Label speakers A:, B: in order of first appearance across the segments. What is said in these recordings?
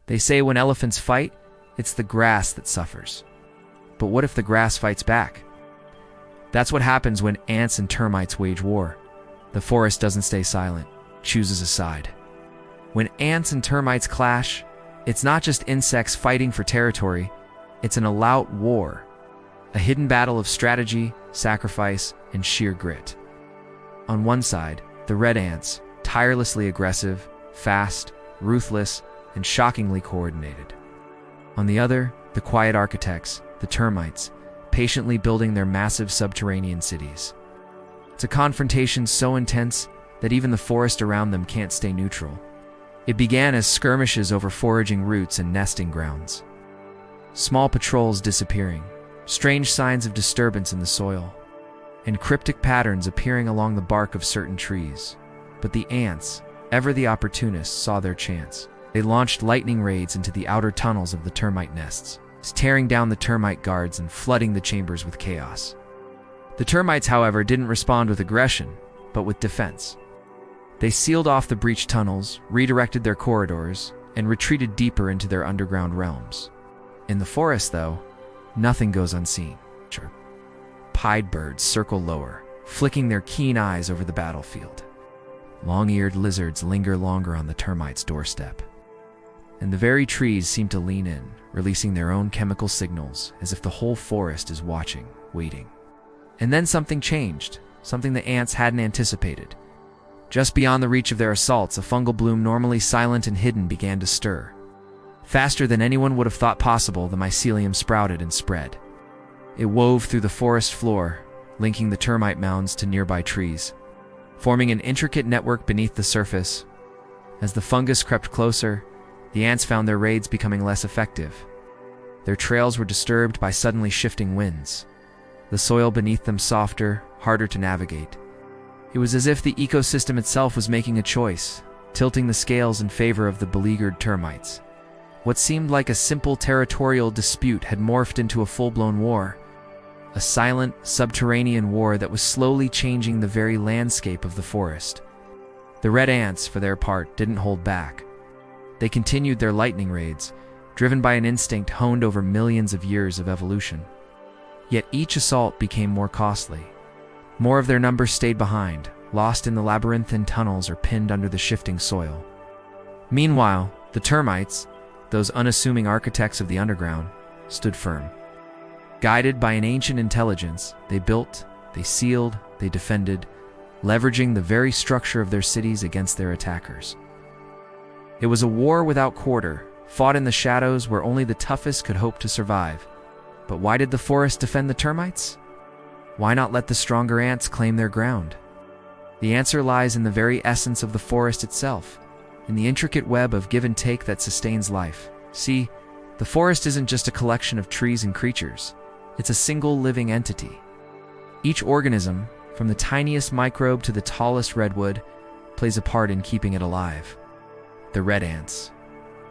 A: They say when elephants fight, it's the grass that suffers. But what if the grass fights back? That's what happens when ants and termites wage war. The forest doesn't stay silent, chooses a side. When ants and termites clash, it's not just insects fighting for territory, it's an all-out war. A hidden battle of strategy, sacrifice, and sheer grit. On one side, the red ants, tirelessly aggressive, fast, ruthless, and shockingly coordinated. On the other, the quiet architects, the termites, patiently building their massive subterranean cities. It's a confrontation so intense that even the forest around them can't stay neutral. It began as skirmishes over foraging routes and nesting grounds. Small patrols disappearing, strange signs of disturbance in the soil, and cryptic patterns appearing along the bark of certain trees. But the ants, ever the opportunists, saw their chance. They launched lightning raids into the outer tunnels of the termite nests, tearing down the termite guards and flooding the chambers with chaos. The termites, however, didn't respond with aggression, but with defense. They sealed off the breached tunnels, redirected their corridors, and retreated deeper into their underground realms. In the forest, though, nothing goes unseen. Pied birds circle lower, flicking their keen eyes over the battlefield. Long-eared lizards linger longer on the termites' doorstep. And the very trees seem to lean in, releasing their own chemical signals, as if the whole forest is watching, waiting. And then something changed, something the ants hadn't anticipated. Just beyond the reach of their assaults, a fungal bloom normally silent and hidden began to stir. Faster than anyone would have thought possible, the mycelium sprouted and spread. It wove through the forest floor, linking the termite mounds to nearby trees, forming an intricate network beneath the surface. As the fungus crept closer, the ants found their raids becoming less effective. Their trails were disturbed by suddenly shifting winds, the soil beneath them softer, harder to navigate. It was as if the ecosystem itself was making a choice, tilting the scales in favor of the beleaguered termites. What seemed like a simple territorial dispute had morphed into a full-blown war, a silent, subterranean war that was slowly changing the very landscape of the forest. The red ants, for their part, didn't hold back. They continued their lightning raids, driven by an instinct honed over millions of years of evolution. Yet each assault became more costly. More of their numbers stayed behind, lost in the labyrinthine tunnels or pinned under the shifting soil. Meanwhile, the termites, those unassuming architects of the underground, stood firm. Guided by an ancient intelligence, they built, they sealed, they defended, leveraging the very structure of their cities against their attackers. It was a war without quarter, fought in the shadows where only the toughest could hope to survive. But why did the forest defend the termites? Why not let the stronger ants claim their ground? The answer lies in the very essence of the forest itself, in the intricate web of give and take that sustains life. See, the forest isn't just a collection of trees and creatures. It's a single living entity. Each organism, from the tiniest microbe to the tallest redwood, plays a part in keeping it alive. The red ants,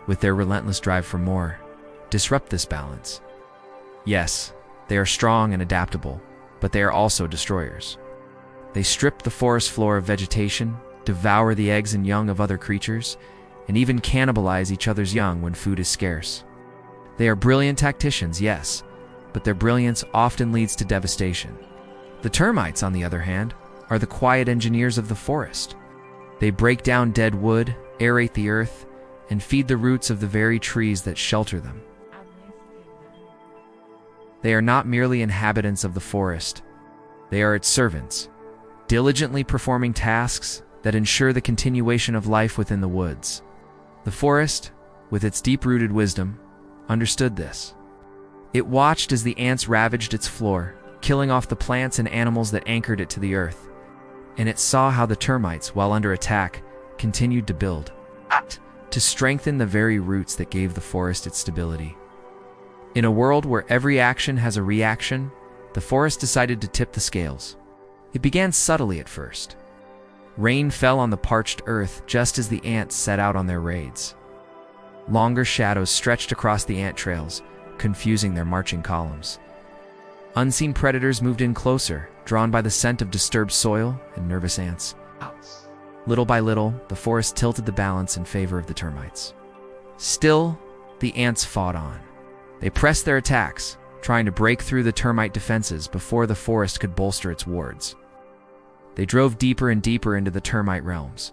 A: with their relentless drive for more, disrupt this balance. Yes, they are strong and adaptable, but they are also destroyers. They strip the forest floor of vegetation, devour the eggs and young of other creatures, and even cannibalize each other's young when food is scarce. They are brilliant tacticians, yes, but their brilliance often leads to devastation. The termites, on the other hand, are the quiet engineers of the forest. They break down dead wood, aerate the earth, and feed the roots of the very trees that shelter them. They are not merely inhabitants of the forest. They are its servants, diligently performing tasks that ensure the continuation of life within the woods. The forest, with its deep-rooted wisdom, understood this. It watched as the ants ravaged its floor, killing off the plants and animals that anchored it to the earth. And it saw how the termites, while under attack, continued to build, to strengthen the very roots that gave the forest its stability. In a world where every action has a reaction, the forest decided to tip the scales. It began subtly at first. Rain fell on the parched earth just as the ants set out on their raids. Longer shadows stretched across the ant trails, confusing their marching columns. Unseen predators moved in closer, drawn by the scent of disturbed soil and nervous ants. Little by little, the forest tilted the balance in favor of the termites. Still, the ants fought on. They pressed their attacks, trying to break through the termite defenses before the forest could bolster its wards. They drove deeper and deeper into the termite realms,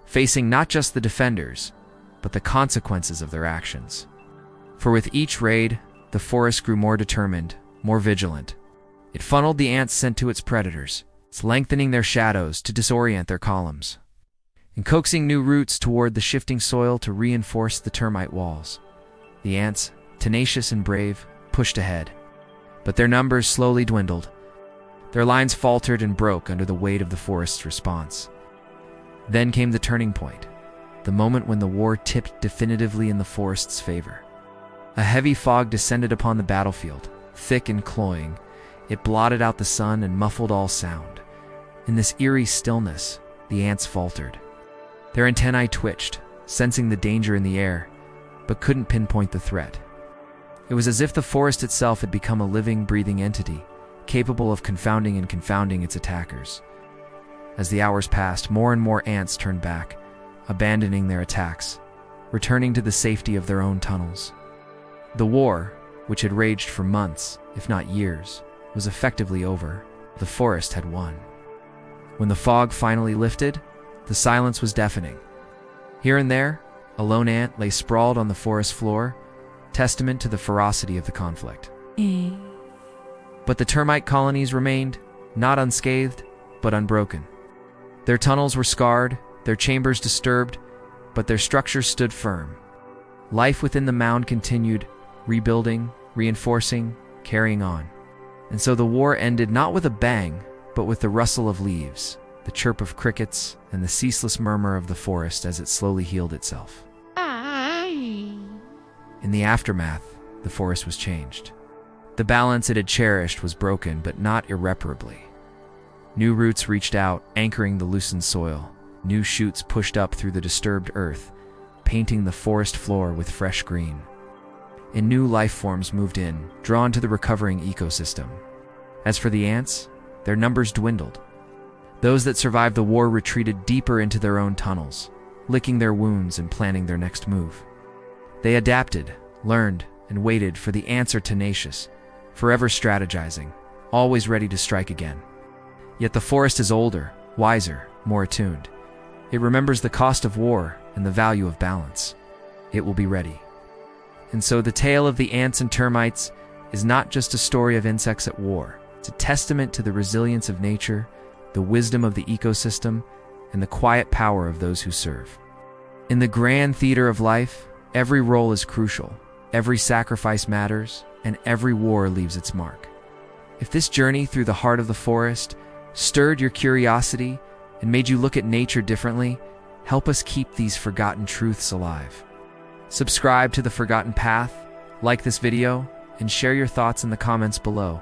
A: facing not just the defenders, but the consequences of their actions. For with each raid, the forest grew more determined, more vigilant. It funneled the ants sent to its predators, lengthening their shadows to disorient their columns, and coaxing new roots toward the shifting soil to reinforce the termite walls. The ants, tenacious and brave, pushed ahead, but their numbers slowly dwindled. Their lines faltered and broke under the weight of the forest's response. Then came the turning point, the moment when the war tipped definitively in the forest's favor. A heavy fog descended upon the battlefield, thick and cloying. It blotted out the sun and muffled all sound. In this eerie stillness, the ants faltered. Their antennae twitched, sensing the danger in the air, but couldn't pinpoint the threat. It was as if the forest itself had become a living, breathing entity, capable of confounding and confounding its attackers. As the hours passed, more and more ants turned back, abandoning their attacks, returning to the safety of their own tunnels. The war, which had raged for months, if not years, was effectively over. The forest had won. When the fog finally lifted, the silence was deafening. Here and there, a lone ant lay sprawled on the forest floor, testament to the ferocity of the conflict. But the termite colonies remained, not unscathed, but unbroken. Their tunnels were scarred, their chambers disturbed, but their structures stood firm. Life within the mound continued, rebuilding, reinforcing, carrying on. And so the war ended not with a bang, but with the rustle of leaves, the chirp of crickets, and the ceaseless murmur of the forest as it slowly healed itself. In the aftermath, the forest was changed. The balance it had cherished was broken, but not irreparably. New roots reached out, anchoring the loosened soil. New shoots pushed up through the disturbed earth, painting the forest floor with fresh green. And new life forms moved in, drawn to the recovering ecosystem. As for the ants, their numbers dwindled. Those that survived the war retreated deeper into their own tunnels, licking their wounds and planning their next move. They adapted, learned, and waited, for the ants are tenacious, forever strategizing, always ready to strike again. Yet the forest is older, wiser, more attuned. It remembers the cost of war and the value of balance. It will be ready. And so the tale of the ants and termites is not just a story of insects at war. It's a testament to the resilience of nature, the wisdom of the ecosystem, and the quiet power of those who serve. In the grand theater of life, every role is crucial, every sacrifice matters, and every war leaves its mark. If this journey through the heart of the forest stirred your curiosity and made you look at nature differently, help us keep these forgotten truths alive. Subscribe to The Forgotten Path, like this video, and share your thoughts in the comments below.